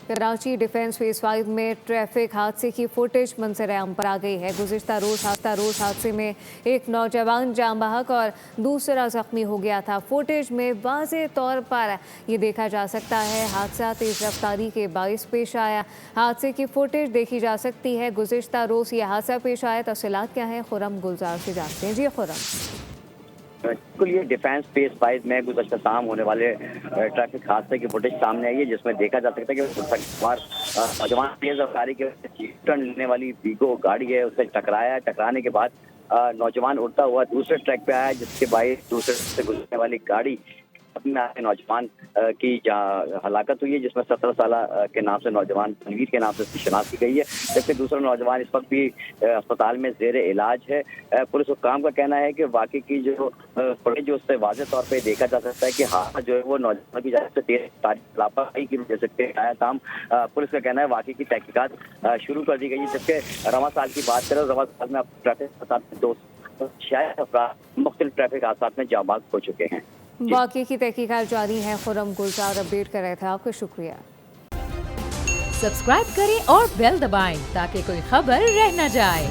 Karachi defence phase 5 में traffic हादसे की फुटेज मंजर-ए-आम पर आ गई है। गुज़िश्ता रोज़ हादसे में एक नौजवान जाँ बहक और दूसरा जख्मी हो गया था। फुटेज में वाज़े तौर पर ये देखा जा सकता है हादसा तेज़ रफ्तारी के बाइस पेश आया। हादसे की फुटेज देखी जा सकती है। गुज़िश्ता रोज़ ये हादसा पेश आया। तफसीलात क्या है, खुरम गुलजार से जानते हैं। जी खुरम। बिल्कुल, ये डिफेंस फेज 5 में गुज़श्ता शाम होने वाले ट्रैफिक हादसे की फुटेज सामने आई है, जिसमें देखा जा सकता है कि नौजवान तेज रफ्तारी के टर्न लेने वाली वीगो गाड़ी है, उससे टकराया। टकराने के बाद नौजवान उड़ता हुआ दूसरे ट्रैक पे आया, जिसके बाइस दूसरे से गुजरने वाली गाड़ी में आए नौजवान की हलाकत हुई है, जिसमें 17 साल के नाम से नौजवान तनवीर के नाम से शिनाख्त की गई है, जबकि दूसरा नौजवान इस वक्त भी अस्पताल में जेर इलाज है। पुलिस हुक्काम का कहना है कि वाकई की जो फुटेज उससे वाज़े तौर पर देखा जा सकता है कि हादसा जो है वो नौजवान की जानिब से तेज लापरवाही की वजह से आया था। पुलिस का कहना है वाकई की तहकीकात शुरू कर दी गई है, जबकि रवा साल की बात करें, रवा साल में अब ट्रैफिक 266 अफराद मुख्तलिफ ट्रैफिक हादसा में जाँ बहक हो चुके हैं। वाक़ई की तहकीकात जारी है। खुरम गुलजार अपडेट कर रहे थे, आपका शुक्रिया। सब्सक्राइब करें और बेल दबाएं ताकि कोई खबर रह न जाए।